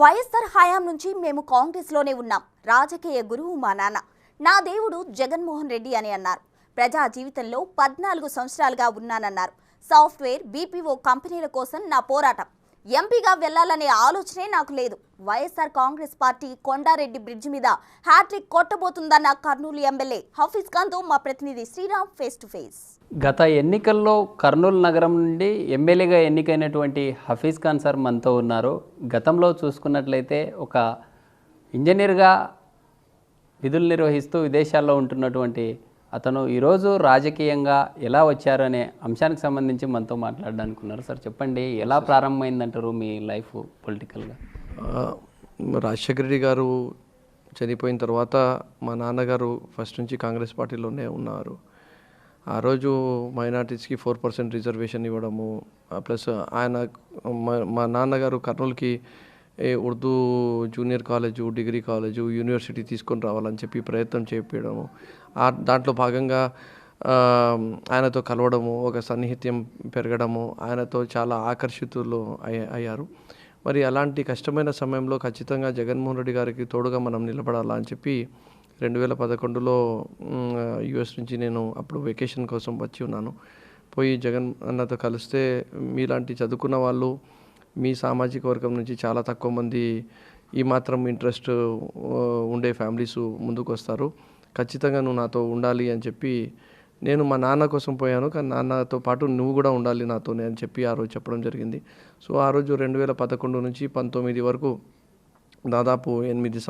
వైఎస్ఆర్ హయాం నుంచి మేము కాంగ్రెస్లోనే ఉన్నాం. రాజకీయ గురువు మా నాన్న. నా దేవుడు జగన్మోహన్ రెడ్డి అని అన్నారు. ప్రజా జీవితంలో 14 సంవత్సరాలుగా ఉన్నానన్నారు. సాఫ్ట్వేర్, బీపీఓ కంపెనీల కోసం నా పోరాటం. ఎంపీగా వెళ్లాలనే ఆలోచనే నాకు లేదు. వైఎస్ఆర్ కాంగ్రెస్ పార్టీ కొండారెడ్డి బ్రిడ్జి మీద హ్యాట్రిక్ కొట్టబోతుందన్న కర్నూలు ఎమ్మెల్యే హఫీజ్ ఖాన్తో మా ప్రతినిధి శ్రీరామ్ ఫేస్ టు ఫేస్. గత ఎన్నికల్లో కర్నూలు నగరం నుండి ఎమ్మెల్యేగా ఎన్నికైనటువంటి హఫీజ్ ఖాన్ సార్ మనతో ఉన్నారు. గతంలో చూసుకున్నట్లయితే ఒక ఇంజనీర్గా విధులు నిర్వహిస్తూ విదేశాల్లో ఉంటున్నటువంటి అతను ఈరోజు రాజకీయంగా ఎలా వచ్చారు అనే అంశానికి సంబంధించి మనతో మాట్లాడడానికి ఉన్నారు. సార్ చెప్పండి, ఎలా ప్రారంభమైందంటారు మీ లైఫ్ పొలిటికల్గా? రాజశేఖర రెడ్డి గారు చనిపోయిన తర్వాత మా నాన్నగారు ఫస్ట్ నుంచి కాంగ్రెస్ పార్టీలోనే ఉన్నారు. ఆ రోజు మైనార్టీస్కి 4% రిజర్వేషన్ ఇవ్వడము, ప్లస్ ఆయన మా నాన్నగారు కర్నూలుకి Urdu junior college, degree college, university తీసుకొని రావాలని చెప్పి ప్రయత్నం చేయించడము, దాంట్లో భాగంగా ఆయనతో కలవడము, ఒక సన్నిహిత్యం పెరగడము, ఆయనతో చాలా ఆకర్షితులు అయ్యారు. మరి అలాంటి కష్టమైన సమయంలో ఖచ్చితంగా జగన్మోహన్ రెడ్డి గారికి తోడుగా మనం నిలబడాలా అని చెప్పి 2011లో యుఎస్ నుంచి నేను అప్పుడు వెకేషన్ కోసం వచ్చి ఉన్నాను. పోయి జగన్ అన్నతో కలిస్తే, మీలాంటి చదువుకున్న వాళ్ళు మీ సామాజిక వర్గం నుంచి చాలా తక్కువ మంది ఈ మాత్రం ఇంట్రెస్ట్ ఉండే ఫ్యామిలీస్ ముందుకు వస్తారు, ఖచ్చితంగా నువ్వు నాతో ఉండాలి అని చెప్పి, నేను మా నాన్న కోసం పోయాను, కానీ నాన్నతో పాటు నువ్వు కూడా ఉండాలి నాతోనే అని చెప్పి ఆ రోజు చెప్పడం జరిగింది. సో ఆ రోజు 2011 నుంచి 19 వరకు దాదాపు 9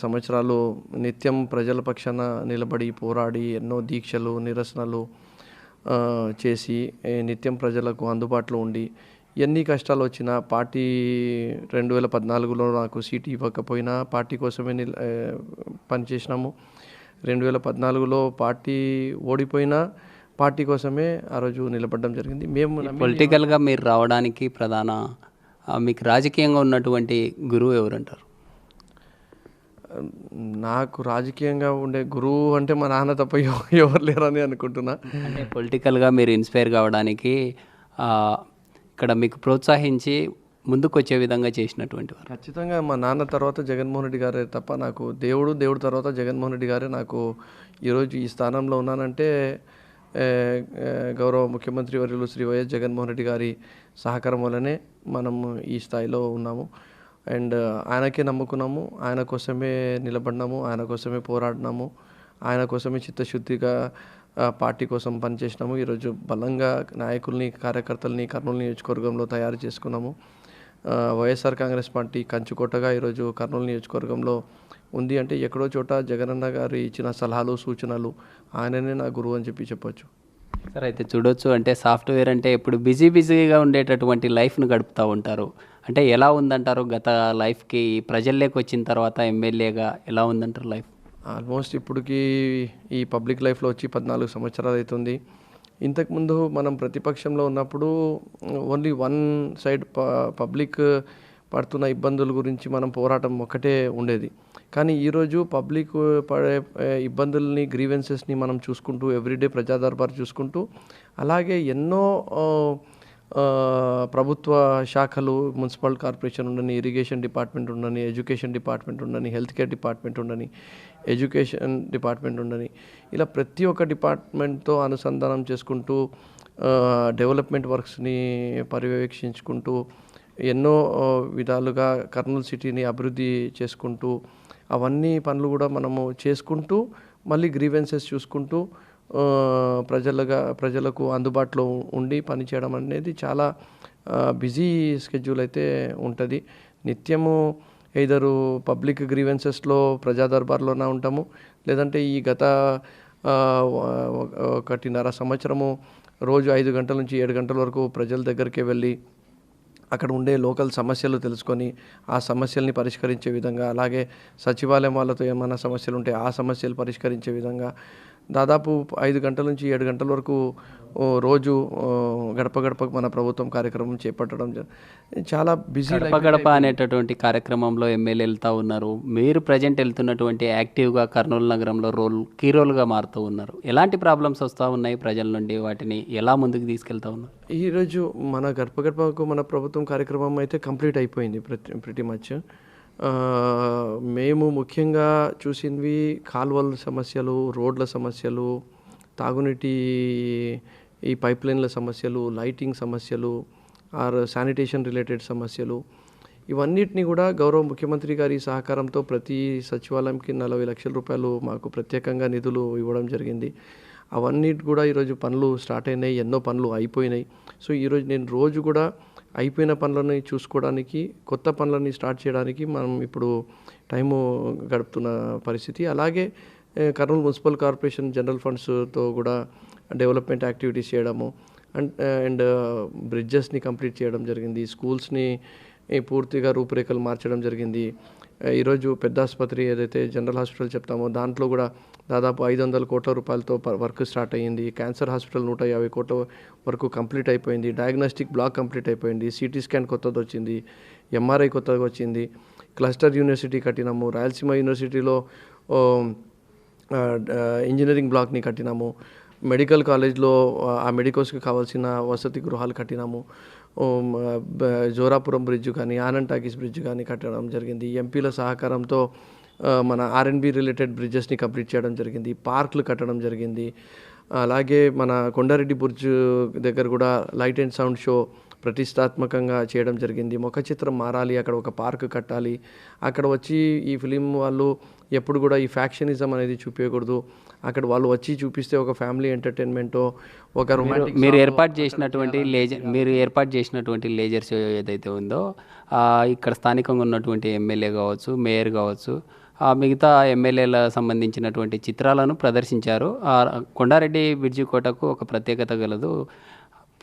సంవత్సరాలు నిత్యం ప్రజల పక్షాన నిలబడి పోరాడి ఎన్నో దీక్షలు, నిరసనలు చేసి నిత్యం ప్రజలకు అందుబాటులో ఉండి, ఎన్ని కష్టాలు వచ్చినా పార్టీ 2014లో నాకు సీటు ఇవ్వకపోయినా పార్టీ కోసమే పనిచేసినాము. 2014లో పార్టీ ఓడిపోయినా పార్టీ కోసమే ఆ రోజు నిలబడడం జరిగింది. మేము పొలిటికల్గా మీరు రావడానికి మీకు రాజకీయంగా ఉన్నటువంటి గురువు ఎవరంటారు? నాకు రాజకీయంగా ఉండే గురువు అంటే మా నాన్న తప్ప ఎవరు లేరని అనుకుంటున్నా. అంటే పొలిటికల్గా మీరు ఇన్స్పైర్ కావడానికి ఇక్కడ మీకు ప్రోత్సహించి ముందుకు వచ్చే విధంగా చేసినటువంటి వారు? ఖచ్చితంగా మా నాన్న తర్వాత జగన్మోహన్ రెడ్డి గారే తప్ప నాకు దేవుడు తర్వాత జగన్మోహన్ రెడ్డి గారే నాకు ఈరోజు ఈ స్థానంలో ఉన్నానంటే గౌరవ ముఖ్యమంత్రి వర్యులు శ్రీ వైఎస్ జగన్మోహన్ రెడ్డి గారి సహకారం వల్లనే మనం ఈ స్థాయిలో ఉన్నాము. అండ్ ఆయనకే నమ్ముకున్నాము, ఆయన కోసమే నిలబడినాము, ఆయన కోసమే పోరాడినాము, ఆయన కోసమే చిత్తశుద్ధిగా పార్టీ కోసం పనిచేసినాము. ఈరోజు బలంగా నాయకుల్ని, కార్యకర్తల్ని కర్నూలు నియోజకవర్గంలో తయారు చేసుకున్నాము. వైఎస్ఆర్ కాంగ్రెస్ పార్టీ కంచుకోటగా ఈరోజు కర్నూలు నియోజకవర్గంలో ఉంది అంటే ఎక్కడో చోట జగనన్న గారు ఇచ్చిన సలహాలు, సూచనలు, ఆయననే నా గురువు అని చెప్పొచ్చు. సార్ అయితే చూడొచ్చు, అంటే సాఫ్ట్వేర్ అంటే ఇప్పుడు బిజీగా ఉండేటటువంటి లైఫ్ను గడుపుతూ ఉంటారు. అంటే ఎలా ఉందంటారు గత లైఫ్కి ప్రజల్లోకి వచ్చిన తర్వాత ఎమ్మెల్యేగా ఎలా ఉందంటారు లైఫ్? ఆల్మోస్ట్ ఇప్పటికి ఈ పబ్లిక్ లైఫ్లో వచ్చి 14 సంవత్సరాలు అవుతుంది. ఇంతకుముందు మనం ప్రతిపక్షంలో ఉన్నప్పుడు ఓన్లీ వన్ సైడ్ పబ్లిక్ పడుతున్న ఇబ్బందుల గురించి మనం పోరాటం ఒక్కటే ఉండేది. కానీ ఈరోజు పబ్లిక్ పడే ఇబ్బందుల్ని, గ్రీవెన్సెస్ని మనం చూసుకుంటూ, ఎవ్రీడే ప్రజా దర్బార్ చూసుకుంటూ, అలాగే ఎన్నో ప్రభుత్వ శాఖలు, మున్సిపల్ కార్పొరేషన్ ఉండని, ఇరిగేషన్ డిపార్ట్మెంట్ ఉండని, ఎడ్యుకేషన్ డిపార్ట్మెంట్ ఉండని, హెల్త్ కేర్ డిపార్ట్మెంట్ ఉండని, ఎడ్యుకేషన్ డిపార్ట్మెంట్ ఉండని, ఇలా ప్రతి ఒక్క డిపార్ట్మెంట్తో అనుసంధానం చేసుకుంటూ డెవలప్మెంట్ వర్క్స్ని పర్యవేక్షించుకుంటూ ఎన్నో విధాలుగా కర్నూలు సిటీని అభివృద్ధి చేసుకుంటూ, అవన్నీ పనులు కూడా మనము చేసుకుంటూ మళ్ళీ గ్రీవెన్సెస్ చూసుకుంటూ ప్రజలకు అందుబాటులో ఉండి పనిచేయడం అనేది చాలా బిజీ స్కెడ్యూల్ అయితే ఉంటుంది. నిత్యము ఎయిదరు పబ్లిక్ గ్రీవెన్సెస్లో ప్రజా దర్బార్లోనే ఉంటాము, లేదంటే ఈ గత 1.5 సంవత్సరము రోజు 5 గంటల నుంచి 7 గంటల వరకు ప్రజల దగ్గరికి వెళ్ళి అక్కడ ఉండే లోకల్ సమస్యలు తెలుసుకొని ఆ సమస్యల్ని పరిష్కరించే విధంగా, అలాగే సచివాలయం వాళ్ళతో ఏమైనా సమస్యలు ఉంటే ఆ సమస్యలు పరిష్కరించే విధంగా దాదాపు 5 గంటల నుంచి 7 గంటల వరకు రోజు గడప గడపకు మన ప్రభుత్వం కార్యక్రమం చేపట్టడం చాలా బిజీ. గడప గడప అనేటటువంటి కార్యక్రమంలో ఎమ్మెల్యే వెళ్తూ ఉన్నారు. మీరు ప్రజెంట్ వెళ్తున్నటువంటి యాక్టివ్గా కర్నూలు నగరంలో కీ రోల్గా మారుతూ ఉన్నారు. ఎలాంటి ప్రాబ్లమ్స్ వస్తూ ఉన్నాయి ప్రజల నుండి, వాటిని ఎలా ముందుకు తీసుకెళ్తా ఉన్నారు? ఈరోజు మన గడప గడపకు మన ప్రభుత్వం కార్యక్రమం అయితే కంప్లీట్ అయిపోయింది ప్రతి మచ్. మేము ముఖ్యంగా చూసినవి కాలువల సమస్యలు, రోడ్ల సమస్యలు, తాగునీటి ఈ పైప్ లైన్ల సమస్యలు, లైటింగ్ సమస్యలు, ఆర్ శానిటేషన్ రిలేటెడ్ సమస్యలు, ఇవన్నిటిని కూడా గౌరవ ముఖ్యమంత్రి గారి సహకారంతో ప్రతి సచివాలయంకి 40 లక్షల రూపాయలు మాకు ప్రత్యేకంగా నిధులు ఇవ్వడం జరిగింది. అవన్నిటి కూడా ఈరోజు పనులు స్టార్ట్ అయినాయి, ఎన్నో పనులు అయిపోయినాయి. సో ఈరోజు నేను రోజు కూడా అయిపోయిన పనులని చూసుకోవడానికి, కొత్త పనులని స్టార్ట్ చేయడానికి మనం ఇప్పుడు టైము గడుపుతున్న పరిస్థితి. అలాగే కర్నూలు మున్సిపల్ కార్పొరేషన్ జనరల్ ఫండ్స్తో కూడా డెవలప్మెంట్ యాక్టివిటీస్ చేయడము అండ్ బ్రిడ్జెస్ని కంప్లీట్ చేయడం జరిగింది. స్కూల్స్ని పూర్తిగా రూపురేఖలు మార్చడం జరిగింది. ఈరోజు పెద్ద ఆసుపత్రి ఏదైతే జనరల్ హాస్పిటల్ చెప్తామో దాంట్లో కూడా దాదాపు 500 కోట్ల రూపాయలతో వర్క్ స్టార్ట్ అయ్యింది. క్యాన్సర్ హాస్పిటల్ 150 కోట్ల వరకు కంప్లీట్ అయిపోయింది. డయాగ్నోస్టిక్ బ్లాక్ కంప్లీట్ అయిపోయింది. సిటీ స్కాన్ కొత్తది వచ్చింది, ఎంఆర్ఐ కొత్తగా వచ్చింది. క్లస్టర్ యూనివర్సిటీ కట్టినాము. రాయలసీమ యూనివర్సిటీలో ఇంజనీరింగ్ బ్లాక్ని కట్టినాము. మెడికల్ కాలేజ్లో ఆ మెడికల్స్కి కావాల్సిన వసతి గృహాలు కట్టినాము. జోరాపురం బ్రిడ్జ్ కానీ, ఆనంద్ టాకీస్ బ్రిడ్జ్ కానీ కట్టడం జరిగింది. ఎంపీల సహకారంతో మన ఆర్ఎన్బి రిలేటెడ్ బ్రిడ్జెస్ని కంప్లీట్ చేయడం జరిగింది. పార్కులు కట్టడం జరిగింది. అలాగే మన కొండారెడ్డి బుర్జ్ దగ్గర కూడా లైట్ అండ్ సౌండ్ షో ప్రతిష్టాత్మకంగా చేయడం జరిగింది. ముఖ చిత్రం మారాలి, అక్కడ ఒక పార్క్ కట్టాలి. అక్కడ వచ్చి ఈ ఫిలిం వాళ్ళు ఎప్పుడు కూడా ఈ ఫ్యాక్షనిజం అనేది చూపించకూడదు. అక్కడ వాళ్ళు వచ్చి చూపిస్తే ఒక ఫ్యామిలీ ఎంటర్టైన్మెంట్, ఒక రొమాంటిక్. మీరు ఏర్పాటు చేసినటువంటి లేజర్ షో ఏదైతే ఉందో ఇక్కడ స్థానికంగా ఉన్నటువంటి ఎమ్మెల్యే కావచ్చు, మేయర్ కావచ్చు, మిగతా ఎమ్మెల్యేల సంబంధించినటువంటి చిత్రాలను ప్రదర్శించారు. కొండారెడ్డి బ్రిడ్జి కోటకు ఒక ప్రత్యేకత గలదు,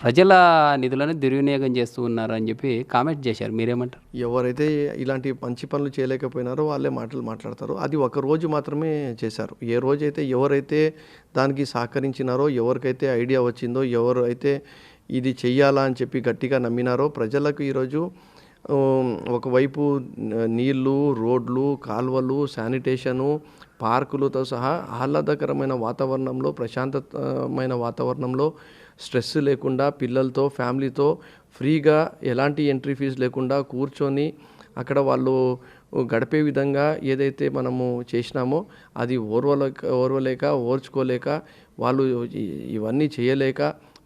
ప్రజల నిధులను దుర్వినియోగం చేస్తూ ఉన్నారు అని చెప్పి కామెంట్ చేశారు. మీరేమంటారు? ఎవరైతే ఇలాంటి మంచి పనులు చేయలేకపోయినారో వాళ్ళే మాట్లాడతారు. అది ఒక రోజు మాత్రమే చేశారు. ఏ రోజైతే ఎవరైతే దానికి సహకరించినారో, ఎవరికైతే ఐడియా వచ్చిందో, ఎవరైతే ఇది చెయ్యాలా అని చెప్పి గట్టిగా నమ్మినారో ప్రజలకు ఈరోజు ఒకవైపు నీళ్లు, రోడ్లు, కాలువలు, శానిటేషను, పార్కులతో సహా ఆహ్లాదకరమైన వాతావరణంలో, ప్రశాంతమైన వాతావరణంలో, స్ట్రెస్ లేకుండా పిల్లలతో, ఫ్యామిలీతో ఫ్రీగా ఎలాంటి ఎంట్రీ ఫీజు లేకుండా కూర్చొని అక్కడ వాళ్ళు గడిపే విధంగా ఏదైతే మనము చేసినామో అది ఓర్వలేక ఓర్చుకోలేక వాళ్ళు ఇవన్నీ చేయలేక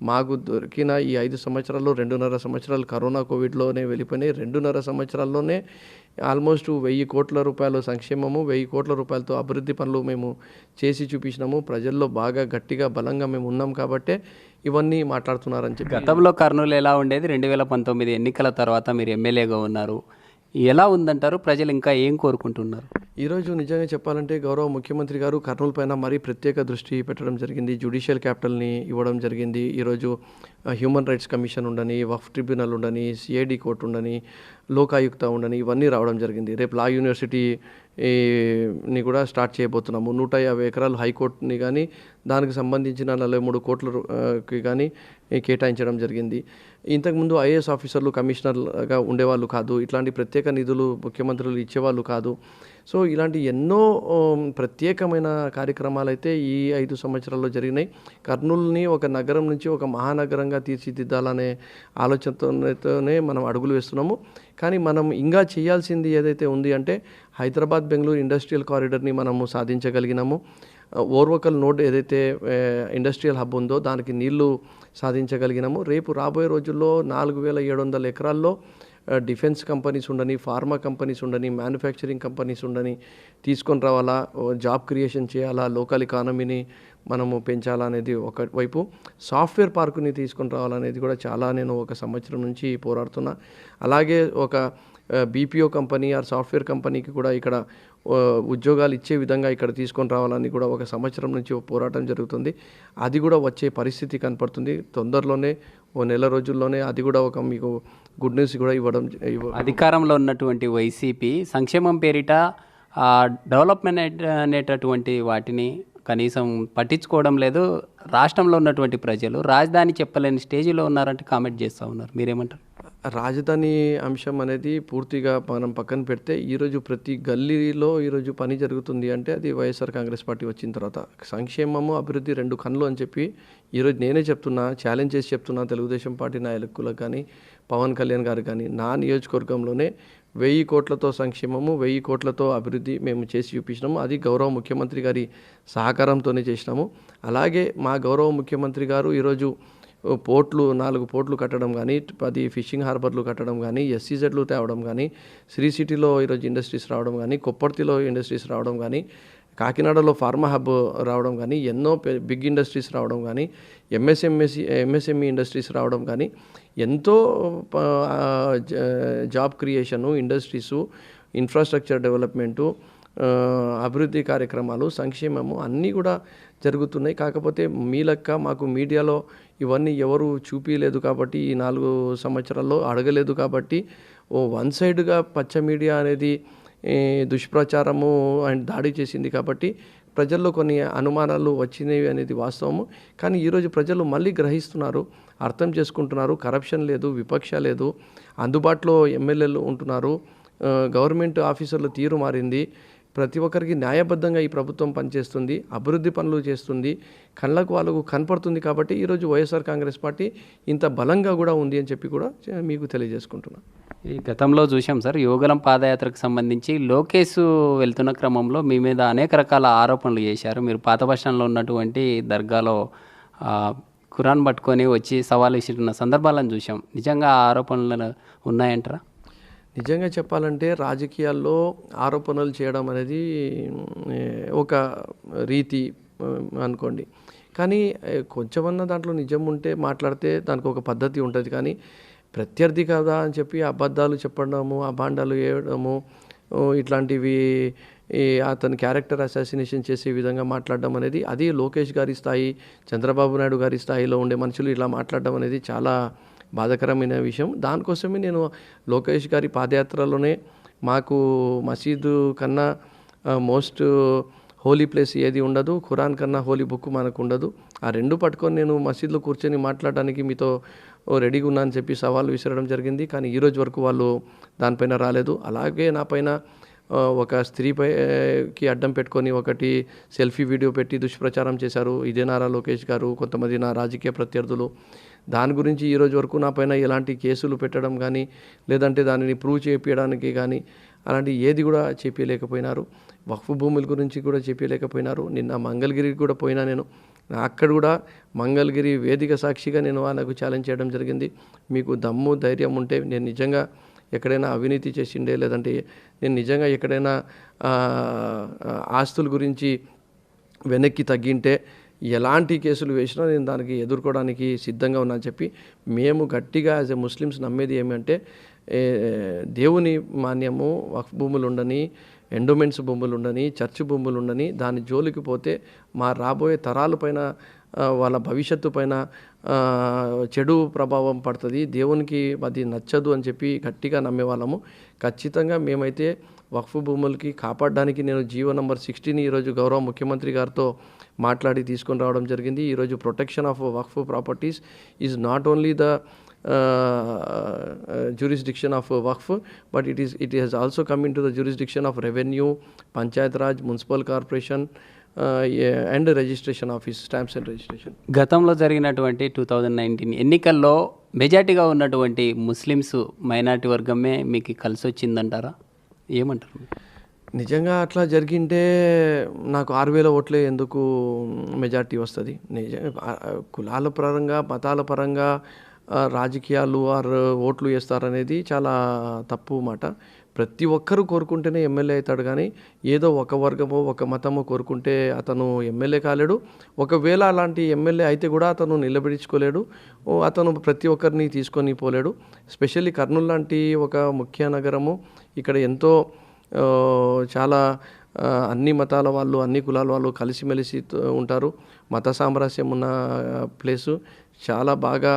మాకు దొరికిన ఈ 5 సంవత్సరాల్లో 2.5 సంవత్సరాలు కరోనా కోవిడ్లోనే వెళ్ళిపోయినాయి. 2.5 సంవత్సరాల్లోనే ఆల్మోస్ట్ 1000 కోట్ల రూపాయల సంక్షేమము, 1000 కోట్ల రూపాయలతో అభివృద్ధి పనులు మేము చేసి చూపించినాము. ప్రజల్లో బాగా గట్టిగా బలంగా మేము ఉన్నాం కాబట్టే ఇవన్నీ మాట్లాడుతున్నారని చెప్పి. గతంలో కర్నూలు ఎలా ఉండేది? 2019 ఎన్నికల తర్వాత మీరు ఎమ్మెల్యేగా ఉన్నారు, ఎలా ఉందంటారు? ప్రజలు ఇంకా ఏం కోరుకుంటున్నారు? ఈరోజు నిజంగా చెప్పాలంటే గౌరవ ముఖ్యమంత్రి గారు కర్నూలు పైన మరీ ప్రత్యేక దృష్టి పెట్టడం జరిగింది. జ్యుడిషియల్ క్యాపిటల్ని ఇవ్వడం జరిగింది. ఈరోజు హ్యూమన్ రైట్స్ కమిషన్ ఉండని, వక్ఫ్ ట్రిబ్యునల్ ఉండని, సిఐడి కోర్టు ఉండని, లోకాయుక్త ఉండని, ఇవన్నీ రావడం జరిగింది. రేపు లా యూనివర్సిటీని కూడా స్టార్ట్ చేయబోతున్నాము. 150 ఎకరాలు హైకోర్టుని కానీ దానికి సంబంధించిన 43 కోట్లకి కానీ కేటాయించడం జరిగింది. ఇంతకుముందు ఐఏఎస్ ఆఫీసర్లు కమిషనర్గా ఉండేవాళ్ళు కాదు, ఇట్లాంటి ప్రత్యేక నిధులు ముఖ్యమంత్రులు ఇచ్చేవాళ్ళు కాదు. సో ఇలాంటి ఎన్నో ప్రత్యేకమైన కార్యక్రమాలు అయితే ఈ 5 సంవత్సరాల్లో జరిగినాయి. కర్నూలుని ఒక నగరం నుంచి ఒక మహానగరంగా తీర్చిదిద్దాలనే ఆలోచనతోనే మనం అడుగులు వేస్తున్నాము. కానీ మనం ఇంకా చేయాల్సింది ఏదైతే ఉంది అంటే హైదరాబాద్ బెంగళూరు ఇండస్ట్రియల్ కారిడార్ని మనము సాధించగలిగినాము. ఓర్వకల్ నోడ్ ఏదైతే ఇండస్ట్రియల్ హబ్ ఉందో దానికి నీళ్లు సాధించగలిగినాము. రేపు రాబోయే రోజుల్లో 4700 ఎకరాల్లో డిఫెన్స్ కంపెనీస్ ఉండని, ఫార్మా కంపెనీస్ ఉండని, మ్యానుఫ్యాక్చరింగ్ కంపెనీస్ ఉండని తీసుకొని రావాలా, జాబ్ క్రియేషన్ చేయాలా, లోకల్ ఎకానమీని మనము పెంచాలా అనేది ఒకవైపు, సాఫ్ట్వేర్ పార్కుని తీసుకొని రావాలనేది కూడా చాలా నేను ఒక సంవత్సరం నుంచి పోరాడుతున్నా. అలాగే ఒక బీపీఓ కంపెనీ ఆర్ సాఫ్ట్వేర్ కంపెనీకి కూడా ఇక్కడ ఉద్యోగాలు ఇచ్చే విధంగా ఇక్కడ తీసుకొని రావాలని కూడా ఒక సంవత్సరం నుంచి పోరాటం జరుగుతుంది. అది కూడా వచ్చే పరిస్థితి కనపడుతుంది. తొందరలోనే ఓ నెల రోజుల్లోనే అది కూడా ఒక మీకు గుడ్ న్యూస్ కూడా అధికారంలో ఉన్నటువంటి వైసీపీ సంక్షేమం పేరిట డెవలప్మెంట్ అనేటటువంటి వాటిని కనీసం పట్టించుకోవడం లేదు. రాష్ట్రంలో ఉన్నటువంటి ప్రజలు రాజధాని చెప్పలేని స్టేజ్లో ఉన్నారంటే కామెంట్ చేస్తూ ఉన్నారు. మీరేమంటారు? రాజధాని అంశం అనేది పూర్తిగా మనం పక్కన పెడితే ఈరోజు ప్రతి గల్లీలో ఈరోజు పని జరుగుతుంది అంటే అది వైఎస్ఆర్ కాంగ్రెస్ పార్టీ వచ్చిన తర్వాత. సంక్షేమము అభివృద్ధి రెండు కన్నులు అని చెప్పి ఈరోజు నేనే చెప్తున్నా, ఛాలెంజ్ చేసి చెప్తున్నా తెలుగుదేశం పార్టీ నాయకులకు కానీ పవన్ కళ్యాణ్ గారు కానీ, నా నియోజకవర్గంలోనే 1000 కోట్లతో సంక్షేమము 1000 కోట్లతో అభివృద్ధి మేము చేసి చూపించినాము. అది గౌరవ ముఖ్యమంత్రి గారి సహకారంతోనే చేసినాము. అలాగే మా గౌరవ ముఖ్యమంత్రి గారు ఈరోజు పోర్ట్లు 4 పోర్ట్లు కట్టడం కానీ, 10 ఫిషింగ్ హార్బర్లు కట్టడం కానీ, ఎస్సీజెడ్లు తేవడం కానీ, శ్రీ సిటీలో ఈరోజు ఇండస్ట్రీస్ రావడం కానీ, కొప్పర్తిలో ఇండస్ట్రీస్ రావడం కానీ, కాకినాడలో ఫార్మా హబ్ రావడం కానీ, ఎన్నో బిగ్ ఇండస్ట్రీస్ రావడం కానీ, ఎంఎస్ఎంఈ ఇండస్ట్రీస్ రావడం కానీ, ఎంతో job creation, industries, infrastructure development, అభివృద్ధి కార్యక్రమాలు, సంక్షేమము అన్నీ కూడా జరుగుతున్నాయి. కాకపోతే మీ లెక్క మాకు మీడియాలో ఇవన్నీ ఎవరు చూపించలేదు కాబట్టి, ఈ 4 సంవత్సరాల్లో అడగలేదు కాబట్టి, వన్ సైడ్గా పచ్చ మీడియా అనేది దుష్ప్రచారము అండ్ దాడి చేసింది కాబట్టి ప్రజల్లో కొన్ని అనుమానాలు వచ్చినవి అనేది వాస్తవము. కానీ ఈరోజు ప్రజలు మళ్ళీ గ్రహిస్తున్నారు, అర్థం చేసుకుంటున్నారు. కరప్షన్ లేదు, విపక్ష లేదు, అందుబాటులో ఎమ్మెల్యేలు ఉంటున్నారు, గవర్నమెంట్ ఆఫీసర్ల తీరు మారింది, ప్రతి ఒక్కరికి న్యాయబద్ధంగా ఈ ప్రభుత్వం పనిచేస్తుంది, అభివృద్ధి పనులు చేస్తుంది, కళ్ళకు వాళ్ళకు కనపడుతుంది. కాబట్టి ఈరోజు వైఎస్ఆర్ కాంగ్రెస్ పార్టీ ఇంత బలంగా కూడా ఉంది అని చెప్పి కూడా మీకు తెలియజేసుకుంటున్నాను. ఈ గతంలో చూసాం సార్, యోగలం పాదయాత్రకు సంబంధించి లోకేష్ వెళ్తున్న క్రమంలో మీ మీద అనేక రకాల ఆరోపణలు చేశారు. మీరు పాత బస్టాండ్లో ఉన్నటువంటి దర్గాలో ఖురాన్ పట్టుకొని వచ్చి సవాల్ విసిరిన సందర్భాలను చూసాం. నిజంగా ఆ ఆరోపణలు ఉన్నాయంటారా? నిజంగా చెప్పాలంటే రాజకీయాల్లో ఆరోపణలు చేయడం అనేది ఒక రీతి అనుకోండి. కానీ కొంచెమన్నా దాంట్లో నిజం ఉంటే మాట్లాడితే దానికి ఒక పద్ధతి ఉంటుంది. కానీ ప్రత్యర్థి కదా అని చెప్పి అబద్ధాలు చెప్పడము, అభాండాలు వేయడము, ఇట్లాంటివి అతని క్యారెక్టర్ అసాసినేషన్ చేసే విధంగా మాట్లాడడం అనేది, అది లోకేష్ గారి స్థాయి, చంద్రబాబు నాయుడు గారి స్థాయిలో ఉండే మనుషులు ఇలా మాట్లాడడం అనేది చాలా బాధాకరమైన విషయం. దానికోసమే నేను లోకేష్ గారి పాదయాత్రలోనే మాకు మసీదు కన్నా మోస్ట్ హోలీ ప్లేస్ ఏది ఉండదు, ఖురాన్ కన్నా హోలీ బుక్ మనకు ఉండదు, ఆ రెండు పట్టుకొని నేను మసీదులో కూర్చొని మాట్లాడడానికి మీతో రెడీగా ఉన్నా అని చెప్పి సవాల్ విసరడం జరిగింది. కానీ ఈరోజు వరకు వాళ్ళు దానిపైన రాలేదు. అలాగే నా పైన ఒక స్త్రీపైకి అడ్డం పెట్టుకొని ఒకటి సెల్ఫీ వీడియో పెట్టి దుష్ప్రచారం చేశారు. ఇదే నారా లోకేష్ గారు, కొంతమంది నా రాజకీయ ప్రత్యర్థులు. దాని గురించి ఈరోజు వరకు నా పైన ఎలాంటి కేసులు పెట్టడం కానీ, లేదంటే దానిని ప్రూవ్ చేయించడానికి కానీ అలాంటి ఏది కూడా చెప్పలేకపోయినారు. వక్ఫ్ భూముల గురించి కూడా చెప్పలేకపోయినారు. నిన్న మంగళగిరికి కూడా పోయినా నేను, అక్కడ కూడా మంగళగిరి వేదిక సాక్షిగా నేను వాళ్ళకు ఛాలెంజ్ చేయడం జరిగింది. మీకు దమ్ము ధైర్యం ఉంటే నేను నిజంగా ఎక్కడైనా అవినీతి చేసిండే, లేదంటే నేను నిజంగా ఎక్కడైనా ఆస్తుల గురించి వెనక్కి తగ్గింటే ఎలాంటి కేసులు వేసినా నేను దానికి ఎదుర్కోవడానికి సిద్ధంగా ఉన్నా అని చెప్పి, మేము గట్టిగా యాజ్ ఎ ముస్లిమ్స్ నమ్మేది ఏమంటే దేవుని మాన్యము, వక్ఫ్ భూములు ఉండని, ఎండోమెంట్స్ భూములు ఉండని, చర్చ్ భూములు ఉండని, దాని జోలికి పోతే మా రాబోయే తరాలపైన, వాళ్ళ భవిష్యత్తు పైన చెడు ప్రభావం పడుతుంది, దేవునికి అది నచ్చదు అని చెప్పి గట్టిగా నమ్మేవాళ్ళము. ఖచ్చితంగా మేమైతే వక్ఫ్ భూములకి కాపాడడానికి నేను జీవో నంబర్ 16 ఈరోజు గౌరవ ముఖ్యమంత్రి గారితో మాట్లాడి తీసుకొని రావడం జరిగింది. ఈరోజు protection of Waqf properties is not only the jurisdiction of Waqf, but it has also come into the jurisdiction of revenue, Panchayat Raj, municipal corporation, and registration office, stamps and registration. గతంలో జరిగినటువంటి 2019 ఎన్నికల్లో మెజార్టీగా ఉన్నటువంటి Muslims minority వర్గమే మీకు కలిసి వచ్చిందంటారా? ఏమంటారు? నిజంగా అట్లా జరిగింటే నాకు 6000 ఓట్లే ఎందుకు మెజార్టీ వస్తుంది? కులాల పరంగా, మతాల పరంగా రాజకీయాలు ఓట్లు వేస్తారనేది చాలా తప్పు మాట. ప్రతి ఒక్కరూ కోరుకుంటేనే ఎమ్మెల్యే అవుతాడు. కానీ ఏదో ఒక వర్గమో ఒక మతమో కోరుకుంటే అతను ఎమ్మెల్యే కాలేడు. ఒకవేళ అలాంటి ఎమ్మెల్యే అయితే కూడా అతను నిలబెట్టుకోలేడు, అతను ప్రతి ఒక్కరిని తీసుకొని పోలేడు. స్పెషల్లీ కర్నూలు లాంటి ఒక ముఖ్య నగరము, ఇక్కడ ఎంతో చాలా అన్ని మతాల వాళ్ళు, అన్ని కులాల వాళ్ళు కలిసిమెలిసి ఉంటారు. మత సామరస్యం ఉన్న ప్లేసు. చాలా బాగా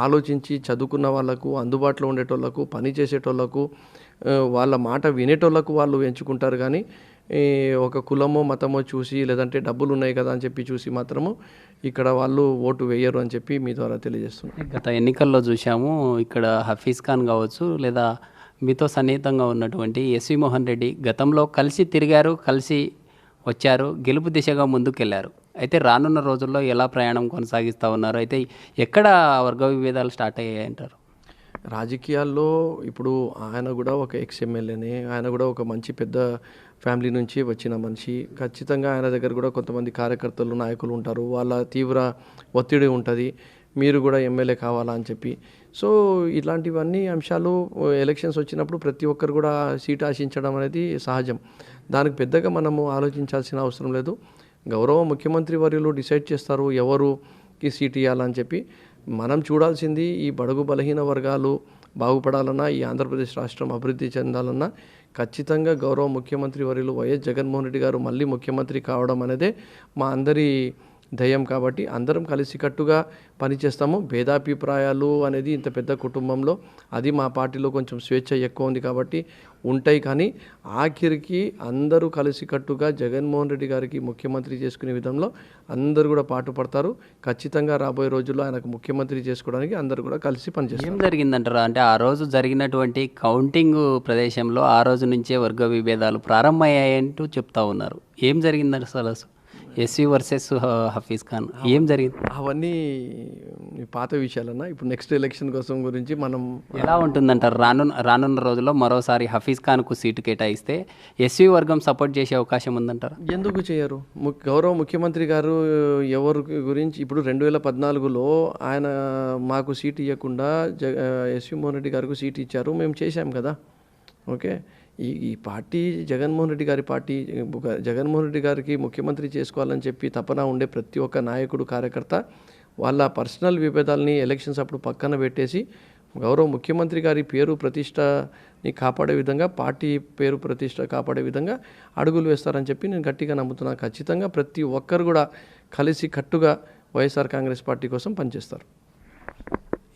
ఆలోచించి చదువుకున్న వాళ్ళకు, అందుబాటులో ఉండేటోళ్ళకు, పని చేసేటోళ్ళకు, వాళ్ళ మాట వినేటోళ్ళకు వాళ్ళు ఎంచుకుంటారు. కానీ ఒక కులమో మతమో చూసి లేదంటే డబ్బులు ఉన్నాయి కదా అని చెప్పి చూసి మాత్రము ఇక్కడ వాళ్ళు ఓటు వేయరు అని చెప్పి మీ ద్వారా తెలియజేస్తున్నాను. గత ఎన్నికల్లో చూసాము ఇక్కడ హఫీజ్ ఖాన్ కావచ్చు లేదా మీతో సన్నిహితంగా ఉన్నటువంటి ఎస్వి మోహన్ రెడ్డి గతంలో కలిసి తిరిగారు, కలిసి వచ్చారు, గెలుపు దిశగా ముందుకెళ్లారు. అయితే రానున్న రోజుల్లో ఎలా ప్రయాణం కొనసాగిస్తూ ఉన్నారు? అయితే ఎక్కడ వర్గ విభేదాలు స్టార్ట్ అయ్యాయి అంటారు? రాజకీయాల్లో ఇప్పుడు ఆయన కూడా ఒక ఎక్స్ఎమ్మెల్యేనే, ఆయన కూడా ఒక మంచి పెద్ద ఫ్యామిలీ నుంచి వచ్చిన మనిషి. ఖచ్చితంగా ఆయన దగ్గర కూడా కొంతమంది కార్యకర్తలు నాయకులు ఉంటారు, వాళ్ళ తీవ్ర ఒత్తిడి ఉంటుంది, మీరు కూడా ఎమ్మెల్యే కావాలా అని చెప్పి. సో ఇట్లాంటివన్నీ అంశాలు ఎలక్షన్స్ వచ్చినప్పుడు ప్రతి ఒక్కరు కూడా సీట్ ఆశించడం అనేది సహజం. దానికి పెద్దగా మనము ఆలోచించాల్సిన అవసరం లేదు. గౌరవ ముఖ్యమంత్రి వర్యులు డిసైడ్ చేస్తారు ఎవరుకి సీట్ ఇవ్వాలని చెప్పి. మనం చూడాల్సింది ఈ బడుగు బలహీన వర్గాలు బాగుపడాలన్నా, ఈ ఆంధ్రప్రదేశ్ రాష్ట్రం అభివృద్ధి చెందాలన్నా ఖచ్చితంగా గౌరవ ముఖ్యమంత్రి వర్యులు వైఎస్ జగన్మోహన్ రెడ్డి గారు మళ్ళీ ముఖ్యమంత్రి కావడం అనేదే మా అందరి ధ్యేయం. కాబట్టి అందరం కలిసికట్టుగా పనిచేస్తాము. భేదాభిప్రాయాలు అనేది ఇంత పెద్ద కుటుంబంలో అది మా పార్టీలో కొంచెం స్వేచ్ఛ ఎక్కువ ఉంది కాబట్టి ఉంటాయి. కానీ ఆఖరికి అందరూ కలిసికట్టుగా జగన్మోహన్ రెడ్డి గారికి ముఖ్యమంత్రి చేసుకునే విధంలో అందరూ కూడా పాటుపడతారు. ఖచ్చితంగా రాబోయే రోజుల్లో ఆయనకు ముఖ్యమంత్రి చేసుకోవడానికి అందరూ కూడా కలిసి పనిచేస్తారు. ఏం జరిగిందంటారా? అంటే ఆ రోజు జరిగినటువంటి కౌంటింగ్ ప్రదేశంలో ఆ రోజు నుంచే వర్గ విభేదాలు ప్రారంభమయ్యాయంటూ చెప్తా ఉన్నారు. ఏం జరిగిందంట అసలు? ఎస్వి వర్సెస్ హఫీజ్ ఖాన్ ఏం జరిగింది? అవన్నీ పాత విషయాలన్నా. ఇప్పుడు నెక్స్ట్ ఎలక్షన్ కోసం గురించి మనం ఎలా ఉంటుందంటారు? రానున్న రోజుల్లో మరోసారి హఫీజ్ ఖాన్కు సీటు కేటాయిస్తే ఎస్వి వర్గం సపోర్ట్ చేసే అవకాశం ఉందంటారా? ఎందుకు చేయరు? గౌరవ ముఖ్యమంత్రి గారు ఎవరు గురించి ఇప్పుడు 2014లో ఆయన మాకు సీట్ ఇవ్వకుండా ఎస్వి మోహన్ రెడ్డి గారికి సీట్ ఇచ్చారు, మేము చేశాం కదా. ఓకే, ఈ పార్టీ జగన్మోహన్ రెడ్డి గారి పార్టీ. జగన్మోహన్ రెడ్డి గారికి ముఖ్యమంత్రి చేసుకోవాలని చెప్పి తపన ఉండే ప్రతి ఒక్క నాయకుడు కార్యకర్త వాళ్ళ పర్సనల్ విభేదాలని ఎలక్షన్స్ అప్పుడు పక్కన పెట్టేసి గౌరవ ముఖ్యమంత్రి గారి పేరు ప్రతిష్టని కాపాడే విధంగా, పార్టీ పేరు ప్రతిష్ట కాపాడే విధంగా అడుగులు వేస్తారని చెప్పి నేను గట్టిగా నమ్ముతున్నాను. ఖచ్చితంగా ప్రతి ఒక్కరు కూడా కలిసి కట్టుగా వైఎస్ఆర్ కాంగ్రెస్ పార్టీ కోసం పనిచేస్తారు.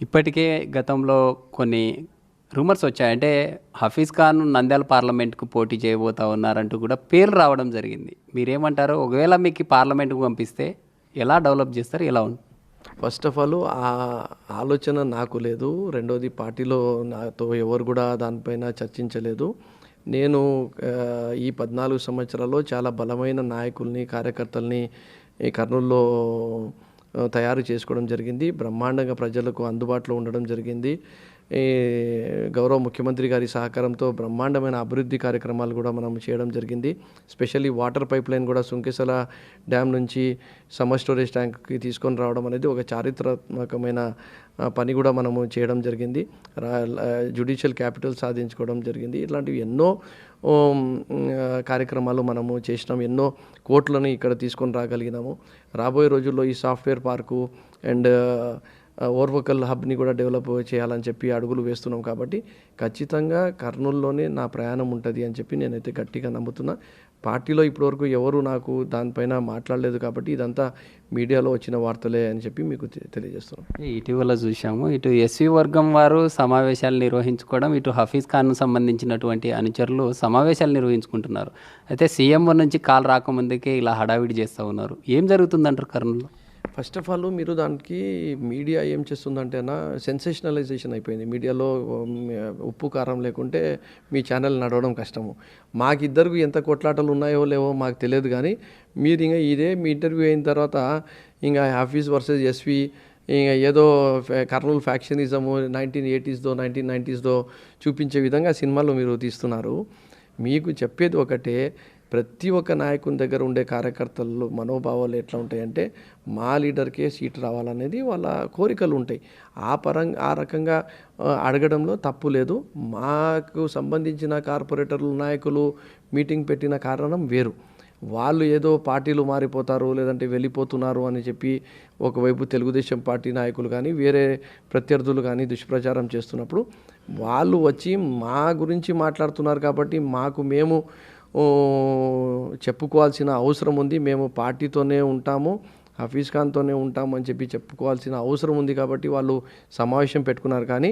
ఇప్పటికే గతంలో కొన్ని రూమర్స్ వచ్చాయి. అంటే హఫీజ్ ఖాన్ నంద్యాల పార్లమెంట్కు పోటీ చేయబోతా ఉన్నారంటూ కూడా పేర్లు రావడం జరిగింది. మీరేమంటారు? ఒకవేళ మీకు పార్లమెంట్కు పంపిస్తే ఎలా డెవలప్ చేస్తారు? ఎలా ఉంటుంది? ఫస్ట్ ఆఫ్ ఆల్ ఆ ఆలోచన నాకు లేదు. రెండోది పార్టీలో నాతో ఎవరు కూడా దానిపైన చర్చించలేదు. నేను ఈ 14 సంవత్సరాల్లో చాలా బలమైన నాయకుల్ని, కార్యకర్తల్ని ఈ కర్నూలులో తయారు చేసుకోవడం జరిగింది. బ్రహ్మాండంగా ప్రజలకు అందుబాటులో ఉండడం జరిగింది. గౌరవ ముఖ్యమంత్రి గారి సహకారంతో బ్రహ్మాండమైన అభివృద్ధి కార్యక్రమాలు కూడా మనం చేయడం జరిగింది. స్పెషల్లీ వాటర్ పైప్ లైన్ కూడా సుంకెసల డ్యామ్ నుంచి సమ్మర్ స్టోరేజ్ ట్యాంక్కి తీసుకొని రావడం అనేది ఒక చారిత్రాత్మకమైన పని కూడా మనము చేయడం జరిగింది. జ్యుడిషియల్ క్యాపిటల్ సాధించుకోవడం జరిగింది. ఇట్లాంటివి ఎన్నో కార్యక్రమాలు మనము చేసినాం. ఎన్నో కోట్లను ఇక్కడ తీసుకొని రాగలిగినాము. రాబోయే రోజుల్లో ఈ సాఫ్ట్వేర్ పార్కు అండ్ ఓర్వకల్ హబ్ని కూడా డెవలప్ చేయాలని చెప్పి అడుగులు వేస్తున్నాం. కాబట్టి ఖచ్చితంగా కర్నూలులోనే నా ప్రయాణం ఉంటుంది అని చెప్పి నేనైతే గట్టిగా నమ్ముతున్నా. పార్టీలో ఇప్పటివరకు ఎవరు నాకు దానిపైన మాట్లాడలేదు కాబట్టి ఇదంతా మీడియాలో వచ్చిన వార్తలే అని చెప్పి మీకు తెలియజేస్తున్నాం. ఇటీవల చూసాము, ఇటు ఎస్వి వర్గం వారు సమావేశాలు నిర్వహించుకోవడం, ఇటు హఫీజ్ ఖాన్కు సంబంధించినటువంటి అనుచరులు సమావేశాలు నిర్వహించుకుంటున్నారు. అయితే సీఎం నుంచి కాల్ రాకముందుకే ఇలా హడావిడి చేస్తూ ఉన్నారు. ఏం జరుగుతుందంటారు కర్నూలులో? ఫస్ట్ ఆఫ్ ఆల్ మీరు దానికి మీడియా ఏం చేస్తుందంటే సెన్సేషనలైజేషన్ అయిపోయింది. మీడియాలో ఉప్పు కారం లేకుంటే మీ ఛానల్ నడవడం కష్టము. మాకిద్దరికి ఎంత కొట్లాటలు ఉన్నాయో లేవో మాకు తెలియదు. కానీ మీరు ఇంకా ఇదే మీ ఇంటర్వ్యూ అయిన తర్వాత ఇంకా హఫీజ్ వర్సెస్ ఎస్వి ఇంకా ఏదో కర్నూలు ఫ్యాక్షనిజము 1980s 1990s చూపించే విధంగా సినిమాలు మీరు తీస్తున్నారు. మీకు చెప్పేది ఒకటే, ప్రతి ఒక్క నాయకుని దగ్గర ఉండే కార్యకర్తలు మనోభావాలు ఎట్లా ఉంటాయంటే మా లీడర్కే సీట్ రావాలనేది వాళ్ళ కోరికలు ఉంటాయి. ఆ రకంగా అడగడంలో తప్పు లేదు. మాకు సంబంధించిన కార్పొరేటర్లు నాయకులు మీటింగ్ పెట్టిన కారణం వేరు. వాళ్ళు ఏదో పార్టీలు మారిపోతారు లేదంటే వెళ్ళిపోతున్నారు అని చెప్పి ఒకవైపు తెలుగుదేశం పార్టీ నాయకులు కానీ వేరే ప్రత్యర్థులు కానీ దుష్ప్రచారం చేస్తున్నప్పుడు వాళ్ళు వచ్చి మా గురించి మాట్లాడుతున్నారు కాబట్టి మేము చెప్పుకోవాల్సిన అవసరం ఉంది. మేము పార్టీతోనే ఉంటాము, హఫీజ్ ఖాన్తోనే ఉంటాము అని చెప్పి చెప్పుకోవాల్సిన అవసరం ఉంది. కాబట్టి వాళ్ళు సమావేశం పెట్టుకున్నారు. కానీ